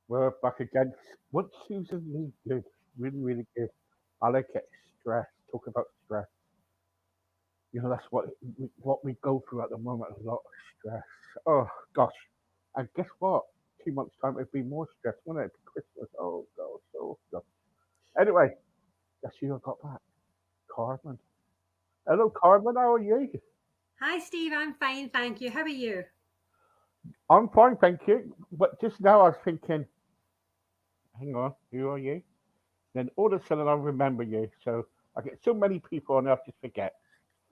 We're back again. What Susan Lee did, really, really good. I like it. Stress. Talk about stress. That's what we go through at the moment. A lot of stress. Oh gosh. And guess what? 2 months time, it'd be more stress, wouldn't it? It'd be Christmas. Oh gosh. Oh gosh. Anyway, guess who I got back? Carmen. Hello, Carmen. How are you? Hi, Steve. I'm fine, thank you. How are you? I'm fine, thank you. But just now I was thinking, hang on, who are you? Then all of a sudden I remember you. So I get so many people on earth just forget.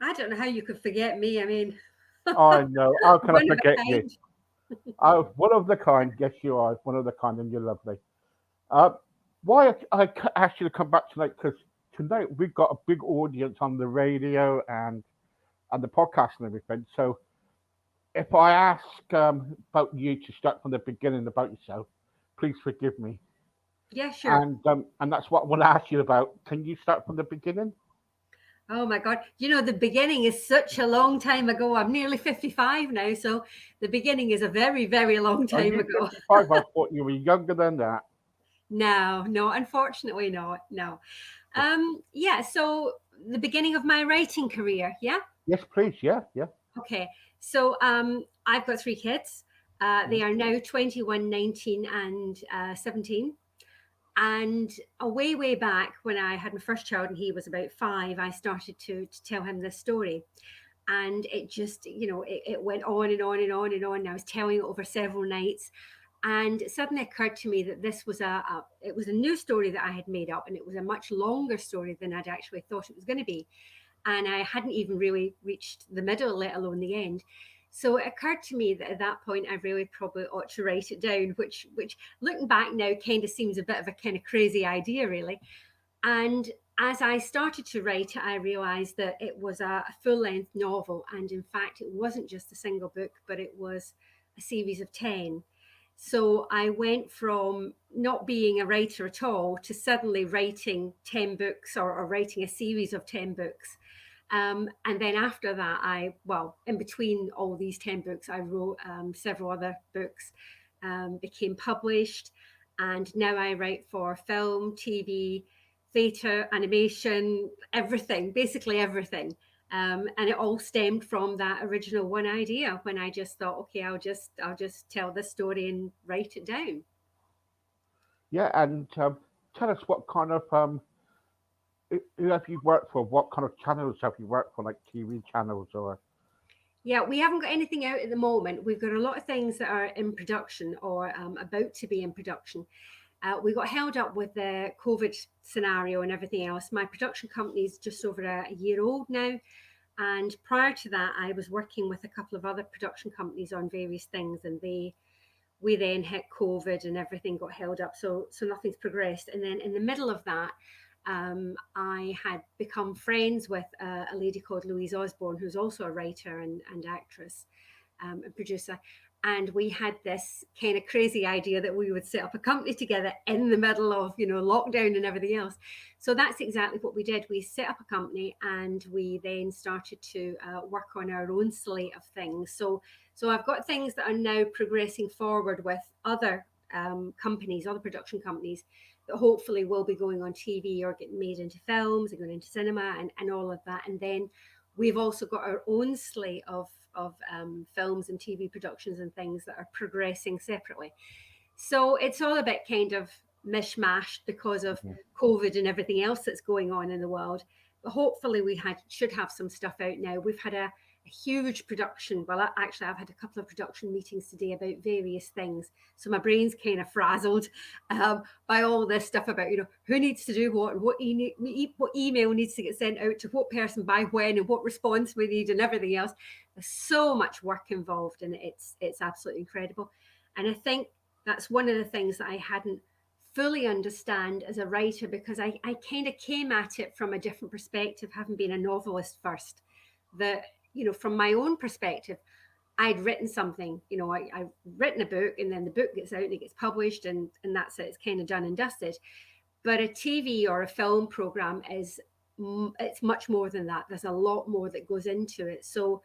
I don't know how you could forget me. I mean, I know. How can I one of forget a you? kind. One of the kind. Yes, you are one of the kind, and you're lovely. Uh, why I asked you to come back tonight? Because tonight we've got a big audience on the radio and the podcast and everything. So if I ask about you to start from the beginning about yourself, please forgive me. Yeah, sure. And that's what I want to ask you about. Can you start from the beginning? Oh my God. The beginning is such a long time ago. I'm nearly 55 now. So the beginning is a very, very long Are time you ago. 55? I thought you were younger than that. No, no, unfortunately not. No. Yeah. So the beginning of my writing career. Yeah. Yes, please. Yeah, yeah. Okay. So I've got three kids. They Mm. are now 21, 19, and 17. And way back when I had my first child and he was about 5, I started to tell him this story. And it just, it went on and on and on and on. And I was telling it over several nights. And it suddenly occurred to me that this was it was a new story that I had made up, and it was a much longer story than I'd actually thought it was going to be. And I hadn't even really reached the middle, let alone the end. So it occurred to me that at that point I really probably ought to write it down, which looking back now kind of seems a bit of a kind of crazy idea, really. And as I started to write it, I realized that it was a full length novel. And in fact, it wasn't just a single book, but it was a series of 10. So I went from not being a writer at all to suddenly writing 10 books, or writing a series of 10 books. And then after that, in between all these 10 books, I wrote several other books, became published. And now I write for film, TV, theatre, animation, everything, basically everything. And it all stemmed from that original one idea when I just thought, okay, I'll just tell this story and write it down. Yeah, and tell us what kind of who have you worked for? What kind of channels have you worked for, like TV channels or? Yeah, we haven't got anything out at the moment. We've got a lot of things that are in production or about to be in production. We got held up with the COVID scenario and everything else. My production company is just over a year old now. And prior to that, I was working with a couple of other production companies on various things, and we then hit COVID and everything got held up. So nothing's progressed. And then in the middle of that, I had become friends with a lady called Louise Osborne, who's also a writer and actress and producer. And we had this kind of crazy idea that we would set up a company together in the middle of, lockdown and everything else. So that's exactly what we did. We set up a company and we then started to work on our own slate of things. So I've got things that are now progressing forward with other companies, other production companies that hopefully will be going on TV or getting made into films and going into cinema and all of that. And then we've also got our own slate of films and TV productions and things that are progressing separately. So it's all a bit kind of mishmashed because of Mhm. COVID and everything else that's going on in the world. But hopefully should have some stuff out now. We've had a huge production. Well, actually, I've had a couple of production meetings today about various things. So my brain's kind of frazzled by all this stuff about who needs to do what and what email needs to get sent out to what person by when and what response we need and everything else. There's so much work involved, and it's absolutely incredible. And I think that's one of the things that I hadn't fully understand as a writer, because I kind of came at it from a different perspective, having been a novelist first. That, from my own perspective, I'd written something, I've written a book, and then the book gets out and it gets published, and that's it. It's kind of done and dusted. But a TV or a film program it's much more than that. There's a lot more that goes into it. So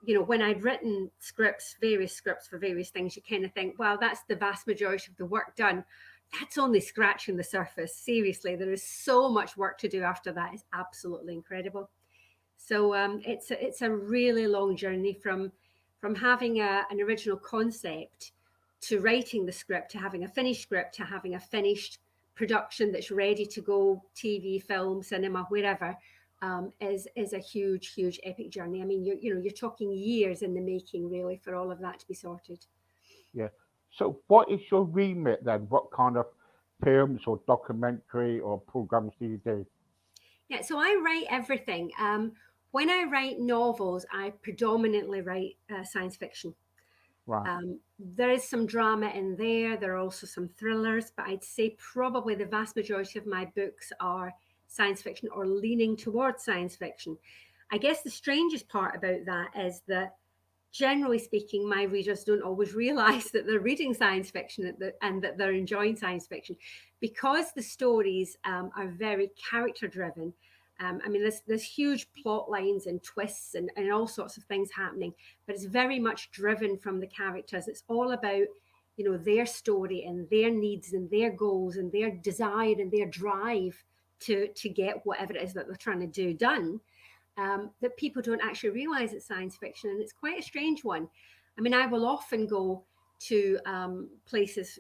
when I'd written scripts, various scripts for various things, you kind of think, well, that's the vast majority of the work done. That's only scratching the surface. Seriously, there is so much work to do after that. It's absolutely incredible. So it's a really long journey from having an original concept to writing the script to having a finished script to having a finished production that's ready to go, TV, film, cinema, wherever. Is a huge epic journey. I mean, you're talking years in the making, really, for all of that to be sorted. Yeah. So, what is your remit then? What kind of films or documentary or programs do you do? Yeah, so I write everything. When I write novels, I predominantly write science fiction. Right. There is some drama in there. There are also some thrillers, but I'd say probably the vast majority of my books are science fiction or leaning towards science fiction. I guess the strangest part about that is that, generally speaking, my readers don't always realize that they're reading science fiction and that they're enjoying science fiction because the stories are very character driven. I mean, there's huge plot lines and twists and all sorts of things happening, but it's very much driven from the characters. It's all about their story and their needs and their goals and their desire and their drive to get whatever it is that they're trying to do done, that people don't actually realize it's science fiction. And it's quite a strange one. I mean, I will often go to places,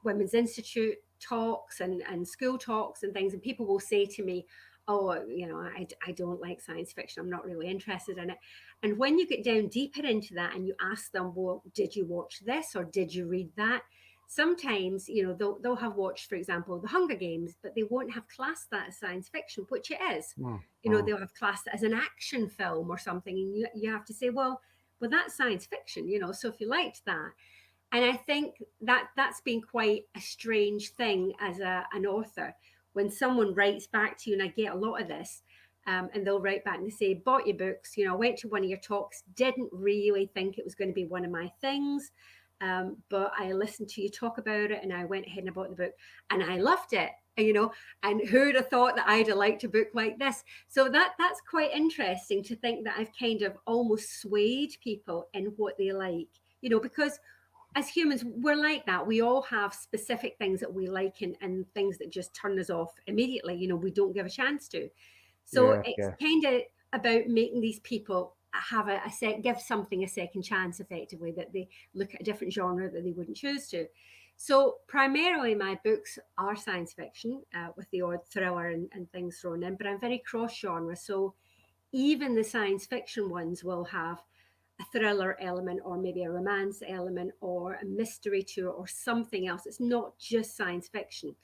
Women's Institute talks and school talks and things, and people will say to me, oh, I don't like science fiction. I'm not really interested in it. And when you get down deeper into that and you ask them, well, did you watch this or did you read that? Sometimes they'll have watched, for example, the Hunger Games, but they won't have classed that as science fiction, which it is. Mm, mm, They'll have classed it as an action film or something, and you have to say, well, that's science fiction. So if you liked that, and I think that's been quite a strange thing as an author when someone writes back to you, and I get a lot of this. And they'll write back and they say, bought your books, went to one of your talks, didn't really think it was going to be one of my things. But I listened to you talk about it and I went ahead and I bought the book and I loved it, and who'd have thought that I'd have liked a book like this? So that's quite interesting to think that I've kind of almost swayed people in what they like, because as humans, we're like that. We all have specific things that we like and things that just turn us off immediately, we don't give a chance to. So yeah, it's yeah. kind of about making these people have give something a second chance, effectively, that they look at a different genre that they wouldn't choose to. So primarily my books are science fiction, with the odd thriller and things thrown in, but I'm very cross genre. So even the science fiction ones will have a thriller element or maybe a romance element or a mystery to it or something else. It's not just science fiction.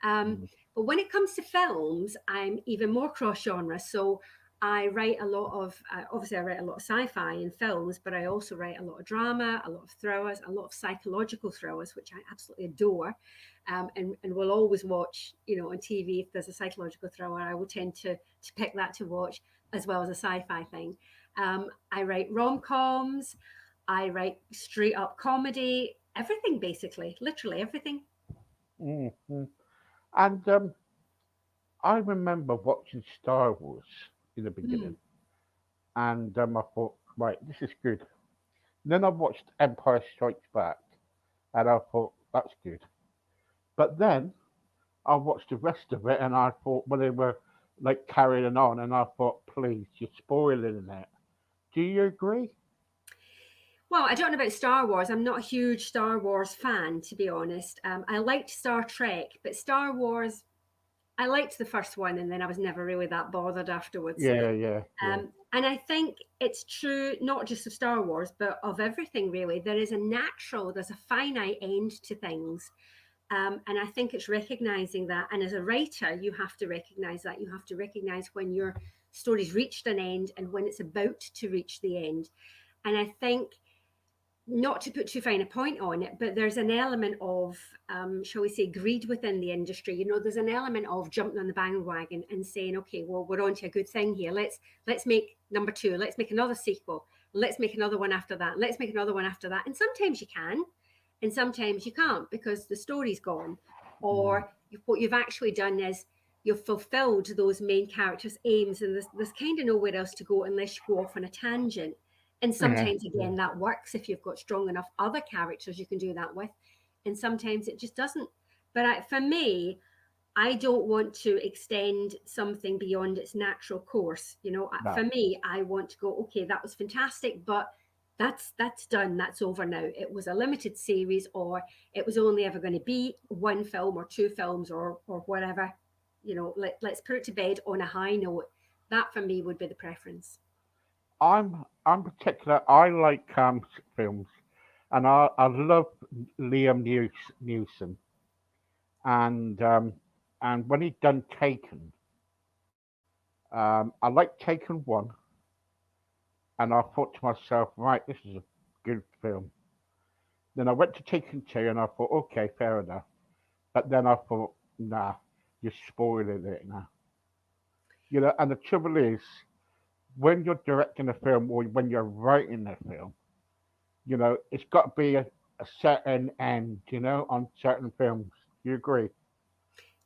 Um, Mm, but when it comes to films, I'm even more cross genre. So I write a lot of, obviously, I write a lot of sci fi in films, but I also write a lot of drama, a lot of thrillers, a lot of psychological thrillers, which I absolutely adore. And will always watch, on TV. If there's a psychological thriller, I will tend to pick that to watch as well as a sci fi thing. I write rom coms, I write straight up comedy, everything basically, literally everything. mm, mm. And I remember watching Star Wars in the Mm. beginning, and I thought, right, this is good. And then I watched Empire Strikes Back, and I thought, that's good. But then I watched the rest of it, and I thought, well, they were like carrying on, and I thought, please, you're spoiling it. Do you agree? Well, I don't know about Star Wars. I'm not a huge Star Wars fan, to be honest. I liked Star Trek, but Star Wars, I liked the first one, and then I was never really that bothered afterwards. Yeah, yeah, yeah. And I think it's true, not just of Star Wars, but of everything really. There's a finite end to things. And I think it's recognizing that. And as a writer, you have to recognize that. You have to recognize when your story's reached an end and when it's about to reach the end. And I think, not to put too fine a point on it, but there's an element of, shall we say, greed within the industry. There's an element of jumping on the bandwagon and saying, okay, well, we're on to a good thing here. Let's make number two. Let's make another sequel. Let's make another one after that. Let's make another one after that. And sometimes you can, and sometimes you can't because the story's gone, Mm, or what you've actually done is you've fulfilled those main characters' aims, and there's kind of nowhere else to go unless you go off on a tangent. And Yeah, sometimes, yeah. again, that works if you've got strong enough other characters you can do that with, and sometimes it just doesn't. But for me, I don't want to extend something beyond its natural course. For No. me, I want to go, okay, that was fantastic, but that's done. That's over now. It was a limited series, or it was only ever going to be one film or two films or whatever. Let's put it to bed on a high note. That for me would be the preference. I'm particular. I like films, and I love Liam Neeson, and um, and when he done Taken, I like Taken one, and I thought to myself, right, this is a good film. Then I went to Taken two, and I thought, okay, fair enough. But then I thought, nah, you're spoiling it now. And the trouble is, when you're directing a film or when you're writing a film, it's got to be a certain end, on certain films. You agree?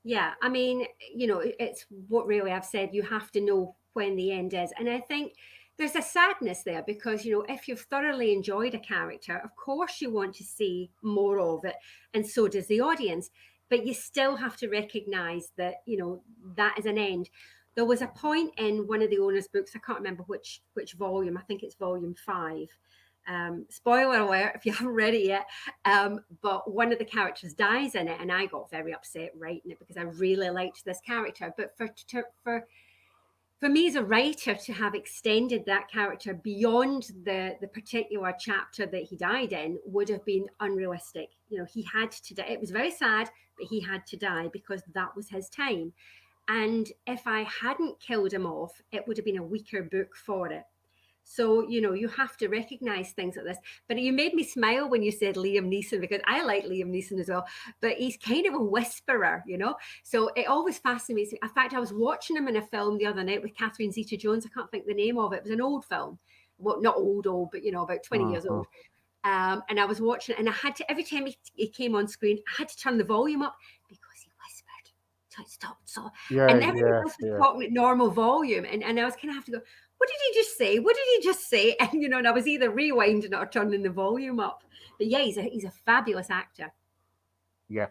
Yeah, I mean, it's what really I've said. You have to know when the end is. And I think there's a sadness there because, if you've thoroughly enjoyed a character, of course you want to see more of it. And so does the audience. But you still have to recognize that, that is an end. There was a point in one of the owner's books, I can't remember which volume, I think it's volume 5. Spoiler alert if you haven't read it yet. But one of the characters dies in it, and I got very upset writing it because I really liked this character. But for me as a writer to have extended that character beyond the particular chapter that he died in would have been unrealistic. He had to die. It was very sad, but he had to die because that was his time. And if I hadn't killed him off, it would have been a weaker book for it. So, you have to recognize things like this. But you made me smile when you said Liam Neeson because I like Liam Neeson as well. But he's kind of a whisperer. So it always fascinates me. In fact, I was watching him in a film the other night with Catherine Zeta Jones. I can't think the name of it. It was an old film. Well, not old, but, about 20 years Uh-huh. old. And I was watching it, and I had to, every time he came on screen, I had to turn the volume up because he whispered. So it stopped. So, Yeah, and everybody yeah, else was yeah, talking at normal volume. And I was kind of have to go, what did he just say? What did he just say? And I was either rewinding it or turning the volume up. But yeah, he's a fabulous actor. yeah.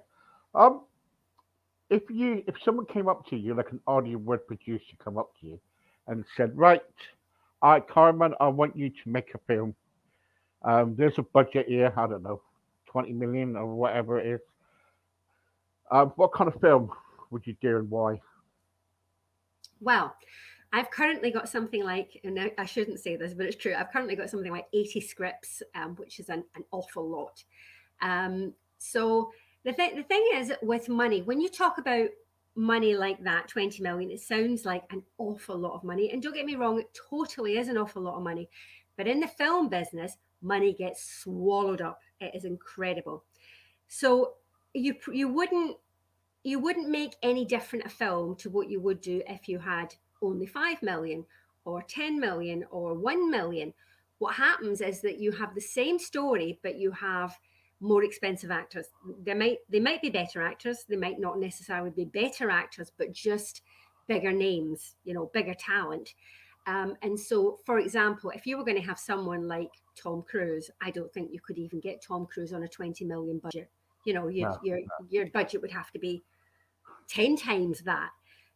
If someone came up to you, like an audio word producer come up to you and said, right, all right, Carmen, I want you to make a film. There's a budget here, I don't know, 20 million or whatever it is. What kind of film would you do and why? Well, I've currently got something like, and I shouldn't say this, but it's true. I've currently got something like 80 scripts, which is an awful lot. So the thing is with money, when you talk about money like that, 20 million, it sounds like an awful lot of money. And don't get me wrong, it totally is an awful lot of money. But in the film business, money gets swallowed up. It is incredible. So you wouldn't make any different a film to what you would do if you had only 5 million or 10 million or 1 million. What happens is that you have the same story, but you have more expensive actors. They might be better actors, they might not necessarily be better actors, but just bigger names, bigger talent. And so, for example, if you were going to have someone like Tom Cruise, I don't think you could even get Tom Cruise on a 20 million budget. No. Your budget would have to be 10 times that.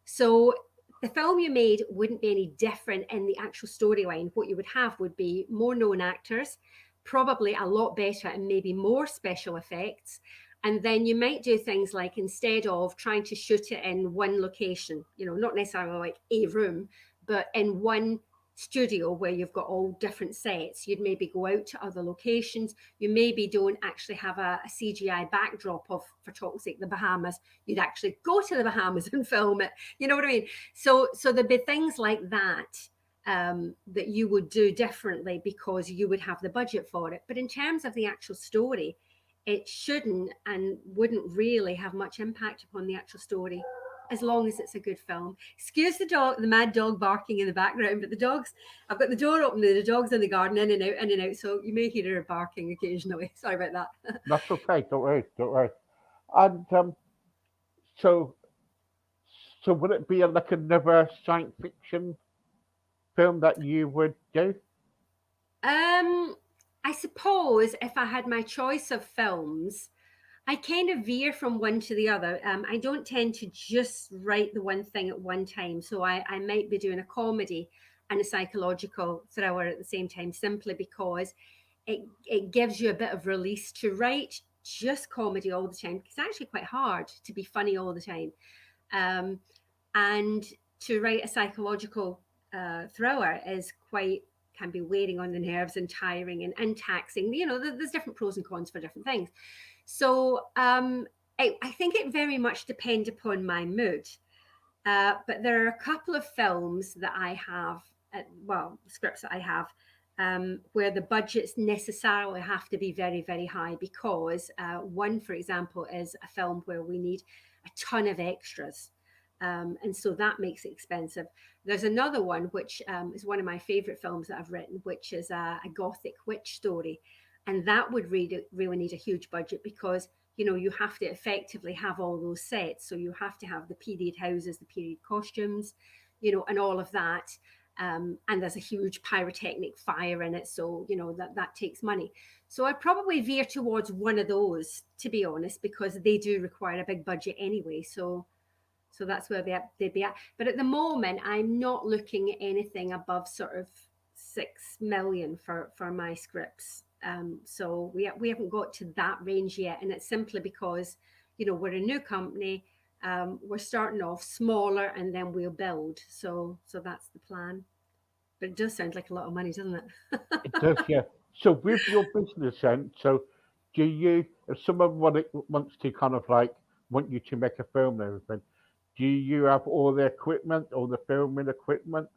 So the film you made wouldn't be any different in the actual storyline. What you would have would be more known actors, probably a lot better and maybe more special effects. And then you might do things like instead of trying to shoot it in one location, not necessarily like a room, but in one studio where you've got all different sets, you'd maybe go out to other locations. You maybe don't actually have a CGI backdrop of, for talk's sake, the Bahamas. You'd actually go to the Bahamas and film it. You know what I mean? So there'd be things like that that you would do differently because you would have the budget for it. But in terms of the actual story, it shouldn't and wouldn't really have much impact upon the actual story as long as it's a good film. Excuse the mad dog barking in the background, but I've got the door open, the dog's in the garden, in and out, so you may hear her barking occasionally. Sorry about that. That's okay. Don't worry. Don't worry. And so So would it be like another science fiction film that you would do? Um, I suppose if I had my choice of films, I kind of veer from one to the other. I don't tend to just write the one thing at one time. So I might be doing a comedy and a psychological thriller at the same time, simply because it gives you a bit of release to write just comedy all the time. It's actually quite hard to be funny all the time. Um, and to write a psychological thriller is quite can be wearing on the nerves and tiring and taxing. There's different pros and cons for different things. So I think it very much depends upon my mood. But there are a couple of films that I have, well, scripts that I have, where the budgets necessarily have to be very, very high because one, for example, is a film where we need a ton of extras. And so that makes it expensive. There's another one, which is one of my favorite films that I've written, which is a gothic witch story. And that would really need a huge budget because you have to effectively have all those sets. So you have to have the period houses, the period costumes, and all of that. And there's a huge pyrotechnic fire in it, so that takes money. So I'd probably veer towards one of those, to be honest, because they do require a big budget anyway. So that's where they'd be at. But at the moment, I'm not looking at anything above sort of 6 million for my scripts. So we haven't got to that range yet, and it's simply because we're a new company. We're starting off smaller, and then we'll build. So that's the plan. But it does sound like a lot of money, doesn't it? It does, yeah. So with your business then, so do you, if someone wants to kind of like want you to make a film and everything, do you have all the equipment, all the filming equipment?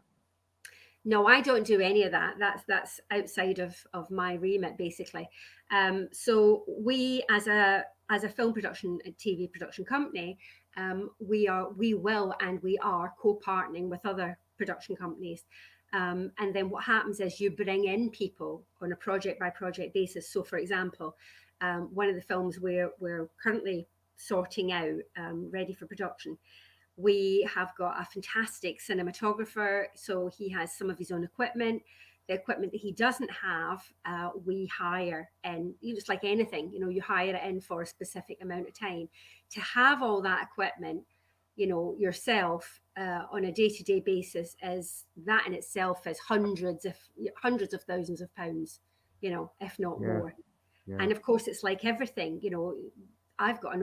No, I don't do any of that. That's outside of my remit, basically. So we, as a film production, a TV production company, we will and we are co-partnering with other production companies. And then what happens is you bring in people on a project by project basis. So, for example, one of the films we're currently sorting out, ready for production, we have got a fantastic cinematographer. So he has some of his own equipment. The equipment that he doesn't have, we hire. And just like anything, you hire it in for a specific amount of time. To have all that equipment, yourself on a day-to-day basis, is that in itself is hundreds of thousands of pounds, if not Yeah, more. yeah, And of course, it's like everything, I've got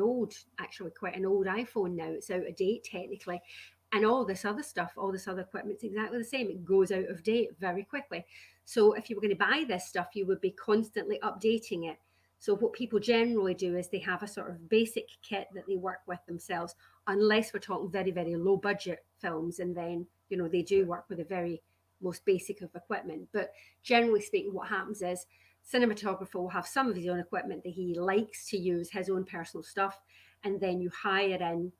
actually quite an old iPhone now. It's out of date technically. And all this other stuff, all this other equipment's exactly the same. It goes out of date very quickly. So if you were going to buy this stuff, you would be constantly updating it. So what people generally do is they have a sort of basic kit that they work with themselves, unless we're talking very, very low budget films. And then, they do work with the very most basic of equipment. But generally speaking, what happens is cinematographer will have some of his own equipment that he likes to use, his own personal stuff, and then you hire in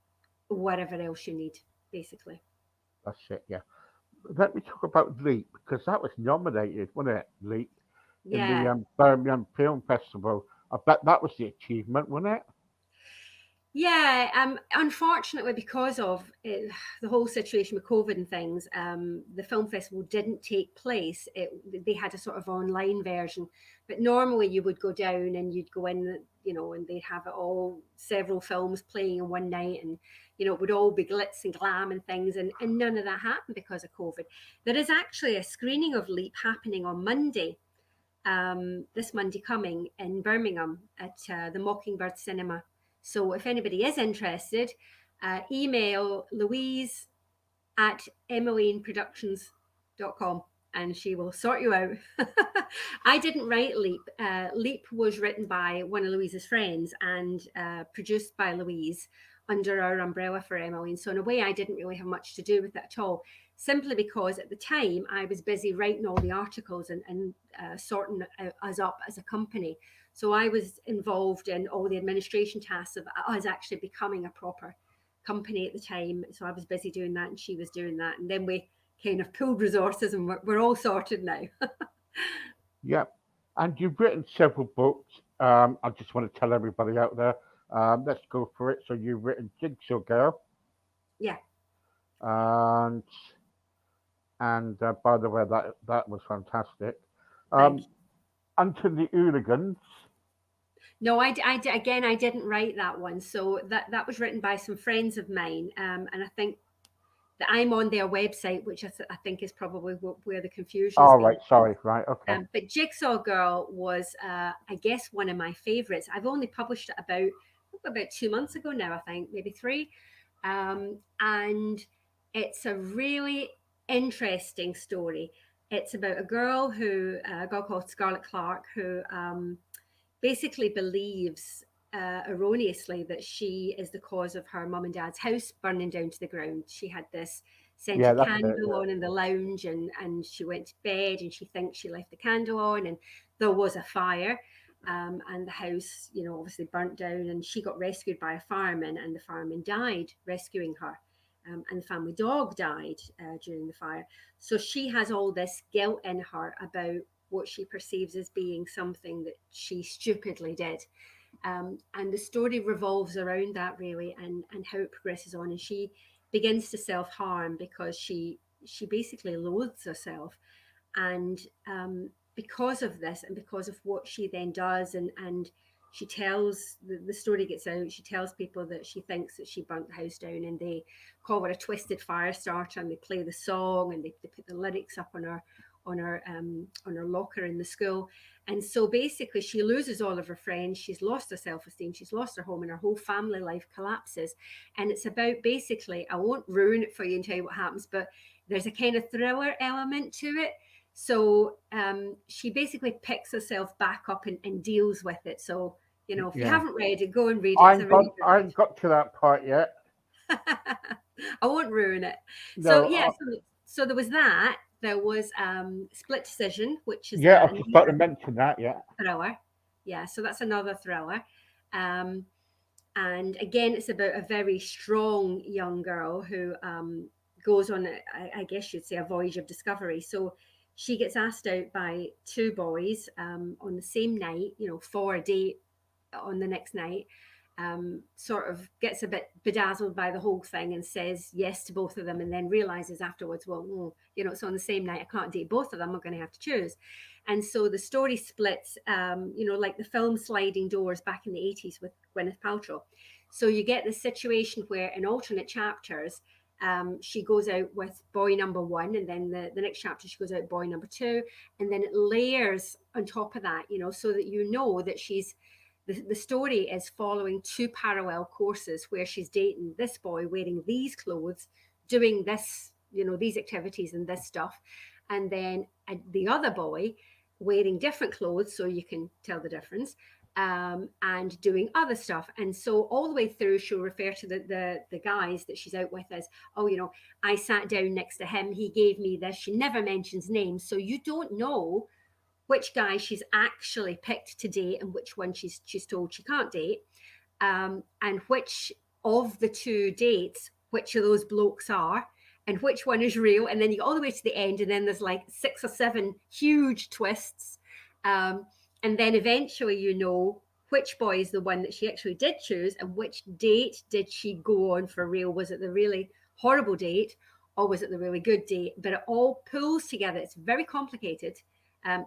whatever else you need, basically. that's it, yeah. Let me talk about Leap, because that was nominated, wasn't it, Leap, in the Yeah. Birmingham Film Festival. I bet that was the achievement, wasn't it? Yeah, unfortunately, because of the whole situation with COVID and things, the film festival didn't take place. They had a sort of online version, but normally you would go down and you'd go in, and they'd have it all, several films playing in one night, and it would all be glitz and glam and things, and none of that happened because of COVID. There is actually a screening of Leap happening on Monday, this Monday coming in Birmingham at the Mockingbird Cinema. So if anybody is interested, email Louise at emmelineproductions.com and she will sort you out. I didn't write Leap. Leap was written by one of Louise's friends and produced by Louise under our umbrella for Emmeline. So in a way, I didn't really have much to do with it at all, simply because at the time I was busy writing all the articles and sorting us up as a company. So I was involved in all the administration tasks of us actually becoming a proper company at the time. So I was busy doing that and she was doing that. And then we kind of pooled resources and we're all sorted now. Yeah. And you've written several books. I just want to tell everybody out there, let's go for it. So you've written Jigsaw Girl, Yeah. and by the way, that was fantastic. Thank Um, you. Unto the Hooligans. No, again, I didn't write that one. So that was written by some friends of mine, and I think that I'm on their website, which I think is probably where the confusion's All been. right, sorry, right, okay. But Jigsaw Girl was, I guess, one of my favorites. I've only published it about 2 months ago now, I think, maybe three, and it's a really interesting story. It's about a girl called Scarlett Clark, who basically believes erroneously that she is the cause of her mum and dad's house burning down to the ground. She had this Yeah, scented that's it. candle Yeah, on in the lounge, and she went to bed and she thinks she left the candle on, and there was a fire. And the house, obviously burnt down, and she got rescued by a fireman, and the fireman died rescuing her. And the family dog died during the fire. So she has all this guilt in her about what she perceives as being something that she stupidly did. And the story revolves around that really, and how it progresses on. And she begins to self harm because she basically loathes herself. And because of this, and because of what she then does, and she tells the story gets out. She tells people that she thinks that she burnt the house down, and they call her a twisted fire starter, and they play the song, and they put the lyrics up on her locker in the school. And so basically, she loses all of her friends. She's lost her self esteem. She's lost her home, and her whole family life collapses. And it's about basically, I won't ruin it for you and tell you what happens, but there's a kind of thriller element to it. So she basically picks herself back up and deals with it. So, if you yeah. haven't read it, go and read it. It's a really good I read. ain't got to that part yet. I won't ruin it. So No, yeah, so there was that. There was Split Decision, which is yeah, I was just about to another mention that. Yeah, thriller. Yeah, so that's another thriller. Um, and again, it's about a very strong young girl who goes on, I guess you'd say, a voyage of discovery. So she gets asked out by two boys on the same night, for a date on the next night. Sort of gets a bit bedazzled by the whole thing and says yes to both of them, and then realizes afterwards, well, it's on the same night. I can't date both of them. I'm going to have to choose. And so the story splits, like the film Sliding Doors back in the 80s with Gwyneth Paltrow. So you get this situation where in alternate chapters, she goes out with boy number one, and then the next chapter she goes out boy number two, and then it layers on top of that, so that that the story is following two parallel courses where she's dating this boy wearing these clothes, doing this, these activities and this stuff, and then the other boy wearing different clothes, so you can tell the difference, and doing other stuff. And so all the way through, she'll refer to the guys that she's out with as, oh, I sat down next to him. He gave me this. She never mentions names, so you don't know which guy she's actually picked to date and which one she's told she can't date, and which of the two dates, which of those blokes are, and which one is real. And then you go all the way to the end, and then there's like 6 or 7 huge twists. And then eventually, which boy is the one that she actually did choose, and which date did she go on for real. Was it the really horrible date, or was it the really good date? But it all pulls together. It's very complicated.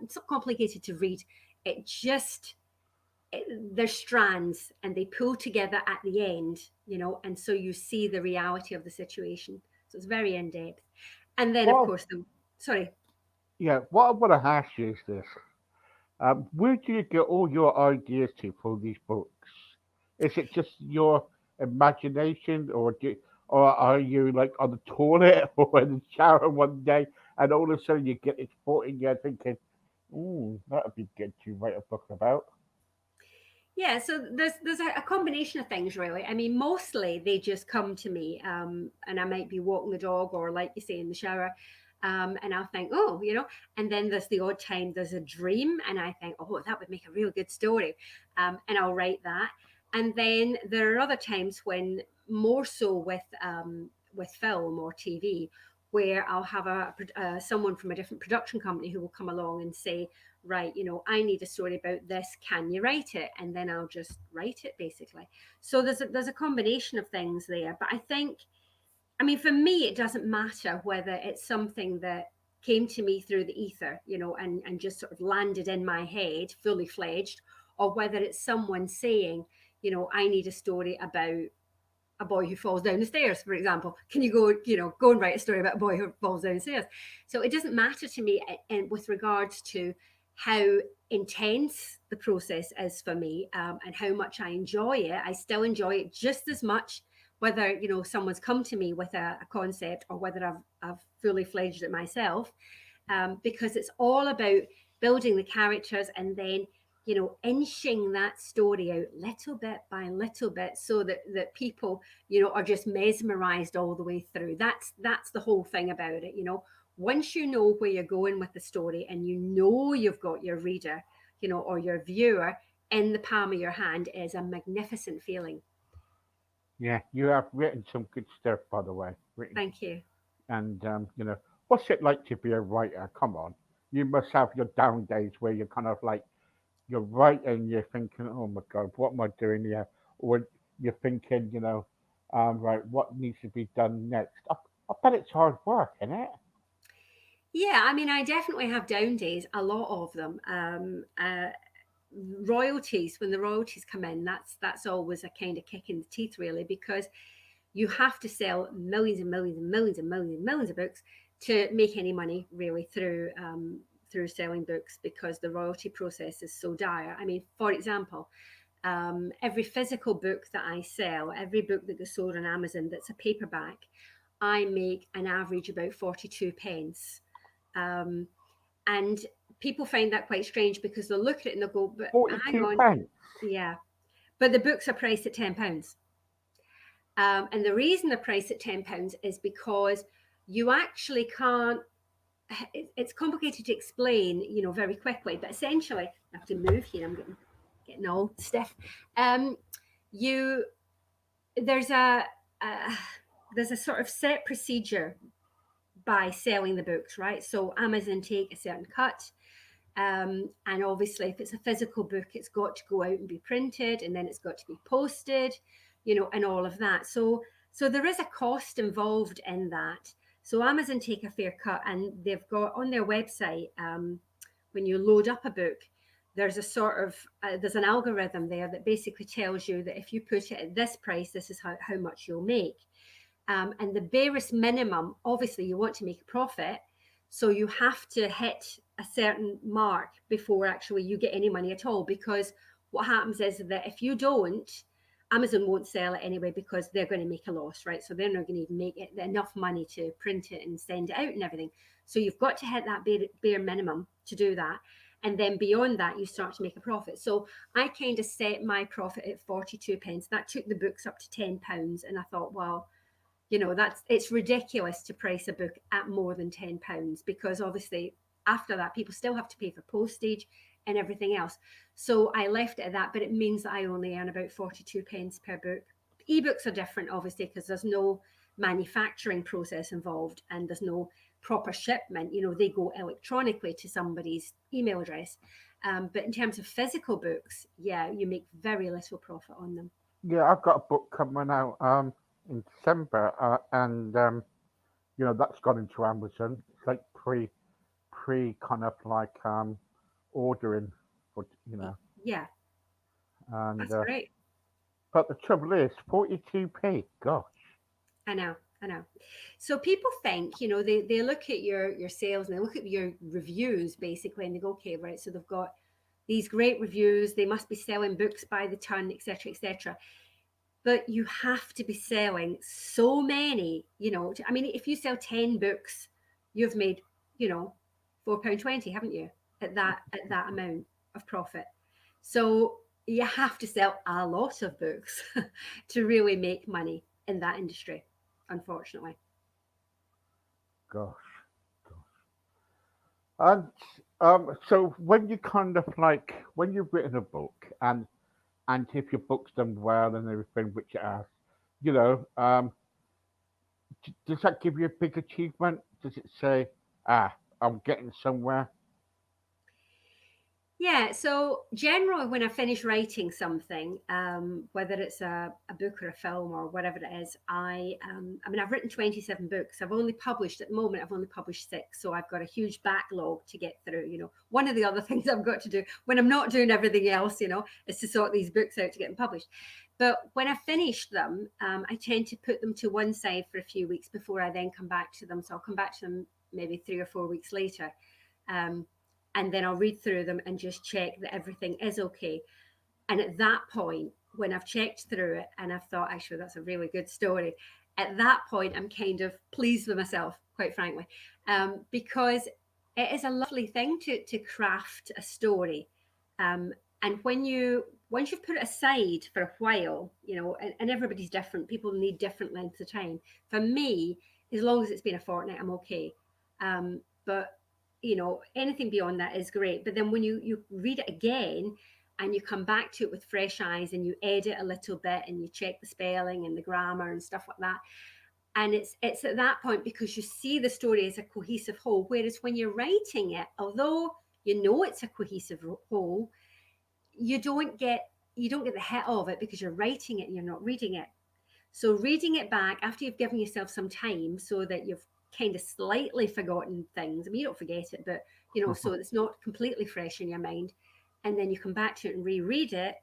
It's not complicated to read. It just they're strands, and they pull together at the end, and so you see the reality of the situation. So it's very in depth. And then, of well, course, the sorry. yeah. What I want to ask you is this: where do you get all your ideas to for these books? Is it just your imagination, or are you like on the toilet or in the shower one day, and all of a sudden you get this thought in your thinking, "Ooh, that'd be good to write a book about." Yeah, so there's a combination of things really. I mean, mostly they just come to me, and I might be walking the dog, or like you say, in the shower, and I'll think, oh, and then there's the odd time there's a dream, and I think, oh, that would make a real good story, and I'll write that. And then there are other times when, more so with film or TV, where I'll have someone from a different production company who will come along and say, right, I need a story about this. Can you write it? And then I'll just write it basically. So there's a combination of things there. But I think I mean, for me, it doesn't matter whether it's something that came to me through the ether, and just sort of landed in my head fully fledged, or whether it's someone saying, I need a story about a boy who falls down the stairs, for example. Can you go and write a story about a boy who falls down the stairs? So it doesn't matter to me, and with regards to how intense the process is for me, and how much I enjoy it. I still enjoy it just as much, whether someone's come to me with a concept, or whether I've fully fledged it myself, because it's all about building the characters, and then inching that story out little bit by little bit, so that people are just mesmerized all the way through. That's the whole thing about it. Once you know where you're going with the story, and you've got your reader, or your viewer in the palm of your hand, is a magnificent feeling. Yeah, you have written some good stuff, by the way. Written, Thank you. and what's it like to be a writer? Come on, you must have your down days where you're kind of like you're writing, you're thinking, oh my god, what am I doing here? Or you're thinking, right, what needs to be done next? I bet it's hard work, isn't it? Yeah, I mean, I definitely have down days, a lot of them. Royalties, when the royalties come in, that's always a kind of kick in the teeth, really, because you have to sell millions and millions and millions and millions and millions of books to make any money, really, through selling books, because the royalty process is so dire. I mean, for example, every physical book that I sell, every book that gets sold on Amazon that's a paperback, I make an average about 42 pence. Um, and people find that quite strange, because they'll look at it and they'll go, but hang 42 on, pence. yeah. But the books are priced at £10. And the reason they're priced at £10 is because you actually can't, it's complicated to explain, very quickly, but essentially, I have to move here, I'm getting all stiff. Um, you, there's a, there's a sort of set procedure by selling the books, right? So Amazon take a certain cut. And obviously, if it's a physical book, it's got to go out and be printed, and then it's got to be posted, and all of that. So there is a cost involved in that. So Amazon take a fair cut, and they've got on their website, when you load up a book, there's a sort of there's an algorithm there that basically tells you that if you put it at this price, this is how much you'll make. And the barest minimum, obviously, you want to make a profit. So you have to hit a certain mark before actually you get any money at all. Because what happens is that if you don't, Amazon won't sell it anyway, because they're going to make a loss, right? So they're not going to even make it enough money to print it and send it out and everything. So you've got to hit that bare minimum to do that. And then beyond that, you start to make a profit. So I kind of set my profit at 42 pence. That took the books up to £10. And I thought, well, it's ridiculous to price a book at more than £10, because obviously after that people still have to pay for postage and everything else. So I left it at that, but it means that I only earn about 42 pence per book. Ebooks are different, obviously, because there's no manufacturing process involved, and there's no proper shipment. They go electronically to somebody's email address. But in terms of physical books, yeah, you make very little profit on them. Yeah, I've got a book coming out in December, and that's gone into Amazon. It's like pre kind of like ordering for Yeah, and that's great. but the trouble is 42p. Gosh, I know, I know. So people think, they look at your sales, and they look at your reviews, basically, and they go, okay, right, so they've got these great reviews, they must be selling books by the ton, etc., etc. But you have to be selling so many, I mean, if you sell 10 books, you've made, £4.20, haven't you? At that amount of profit. So you have to sell a lot of books to really make money in that industry, unfortunately. gosh, gosh. And so when you kind of like when you've written a book and if your book's done well and everything, which it has, you know, does that give you a big achievement? Does it say, I'm getting somewhere? Yeah, so generally, when I finish writing something, whether it's a book or a film or whatever it is, I mean, I've written 27 books. I've only published, at the moment, I've only published six. So I've got a huge backlog to get through. One of the other things I've got to do when I'm not doing everything else, is to sort these books out to get them published. But when I finish them, I tend to put them to one side for a few weeks before I then come back to them. So I'll come back to them maybe 3 or 4 weeks later. Um, and then I'll read through them and just check that everything is okay. And at that point, when I've checked through it and I've thought, actually, that's a really good story, at that point, I'm kind of pleased with myself, quite frankly, because it is a lovely thing to craft a story. Um, and once you've put it aside for a while, and everybody's different, people need different lengths of time. For me, as long as it's been a fortnight, I'm okay. But anything beyond that is great. But then when you read it again and you come back to it with fresh eyes and you edit a little bit and you check the spelling and the grammar and stuff like that, and it's at that point, because you see the story as a cohesive whole, whereas when you're writing it, although it's a cohesive whole, you don't get the hit of it because you're writing it and you're not reading it. So reading it back after you've given yourself some time so that you've kind of slightly forgotten things. I mean, you don't forget it, but so it's not completely fresh in your mind. And then you come back to it and reread it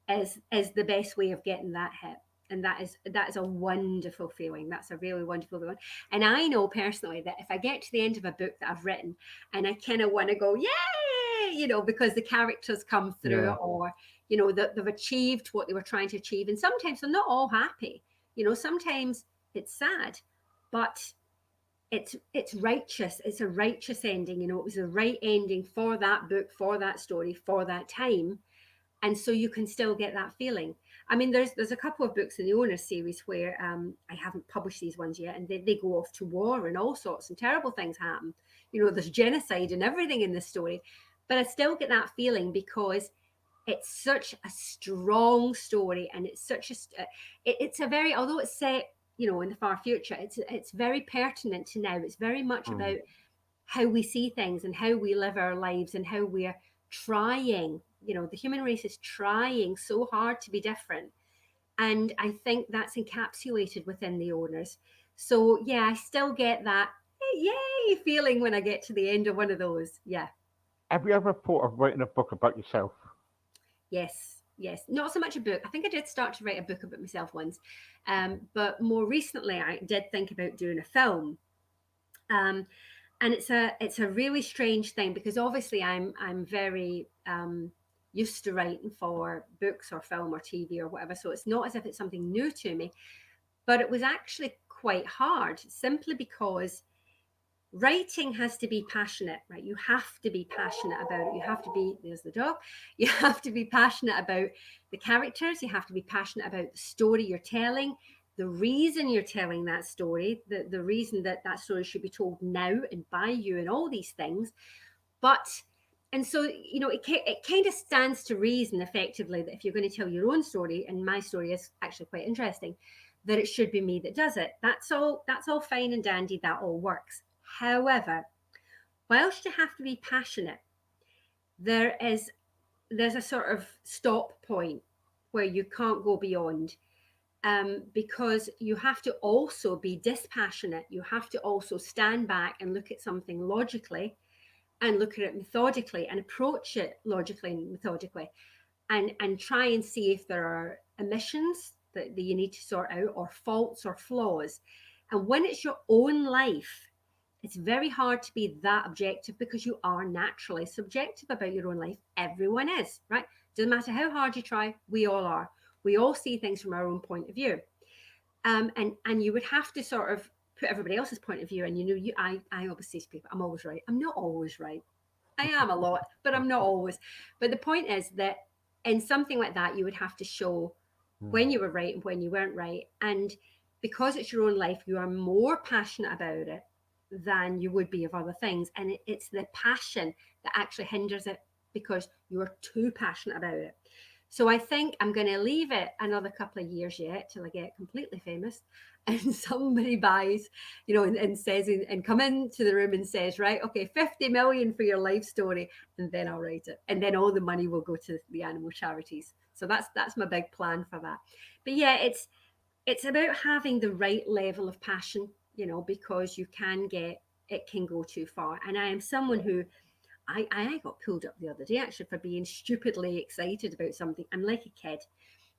is the best way of getting that hit. And that is a wonderful feeling. That's a really wonderful feeling. And I know personally that if I get to the end of a book that I've written and I kind of want to go, yay, because the characters come through, Yeah. or that they've achieved what they were trying to achieve. And sometimes they're not all happy. Sometimes it's sad, but it's righteous. It's a righteous ending. It was the right ending for that book, for that story, for that time. And so you can still get that feeling. I mean, there's a couple of books in the Owner series where I haven't published these ones yet, and they go off to war and all sorts and terrible things happen. There's genocide and everything in this story, but I still get that feeling because it's such a strong story, and it's such it's a very, although it's set in the far future, it's very pertinent to now. It's very much Mm. about how we see things and how we live our lives and how we're trying, the human race is trying so hard to be different. And I think that's encapsulated within the Owners. So yeah, I still get that yay feeling when I get to the end of one of those. Yeah. Have you ever thought of writing a book about yourself? Yes, yes. Not so much a book. I think I did start to write a book about myself once, but more recently I did think about doing a film. Um, and it's a really strange thing because obviously I'm very used to writing for books or film or TV or whatever. So it's not as if it's something new to me, but it was actually quite hard simply because writing has to be passionate, right? You have to be passionate about it. You have to be, there's the dog, you have to be passionate about the characters. You have to be passionate about the story you're telling, the reason you're telling that story, the reason that that story should be told now and by you, and all these things. But and so it kind of stands to reason effectively that if you're going to tell your own story, and my story is actually quite interesting, that it should be me that does it. That's all fine and dandy, that all works. However, whilst you have to be passionate, there is there's a sort of stop point where you can't go beyond, because you have to also be dispassionate. You have to also stand back and look at something logically, and look at it methodically, and approach it logically and methodically, and try and see if there are omissions that you need to sort out, or faults or flaws. And when it's your own life, it's very hard to be that objective because you are naturally subjective about your own life. Everyone is, right? Doesn't matter how hard you try, we all are. We all see things from our own point of view. And you would have to sort of put everybody else's point of view. And I always say to people, I'm always right. I'm not always right. I am a lot, but I'm not always. But the point is that in something like that, you would have to show Mm. when you were right and when you weren't right. And because it's your own life, you are more passionate about it than you would be of other things. And it's the passion that actually hinders it, because you are too passionate about it. So I think I'm going to leave it another couple of years yet till I get completely famous, and somebody buys, and says, and come into the room and says, right, okay, 50 million for your life story, and then I'll write it, and then all the money will go to the animal charities. So that's my big plan for that. But yeah, it's about having the right level of passion, because it can go too far. And I am someone who I got pulled up the other day actually for being stupidly excited about something. I'm like a kid.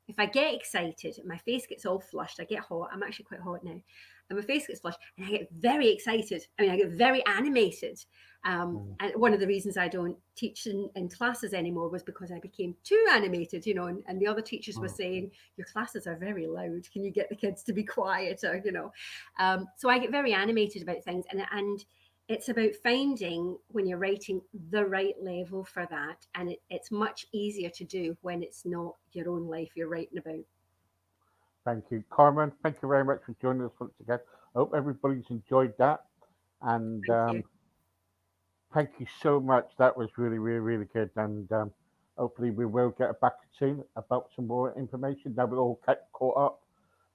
If I get excited, my face gets all flushed. I get hot. I'm actually quite hot now. And my face gets flushed and I get very excited. I mean, I get very animated. Mm. And one of the reasons I don't teach in classes anymore was because I became too animated, and the other teachers were Mm. saying, your classes are very loud. Can you get the kids to be quieter? So I get very animated about things. And it's about finding when you're writing the right level for that, and it's much easier to do when it's not your own life you're writing about. Thank you, Carmen. Thank you very much for joining us once again. I hope everybody's enjoyed that. And Thank you. thank you so much. That was really, really, really good. And hopefully, we will get back soon about some more information. Now we're all caught up.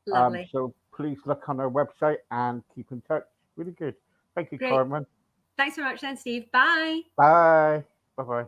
Lovely. So please look on our website and keep in touch. Really good. Thank you, Great. Carmen. Thanks so much then, Steve. Bye. Bye. Bye bye.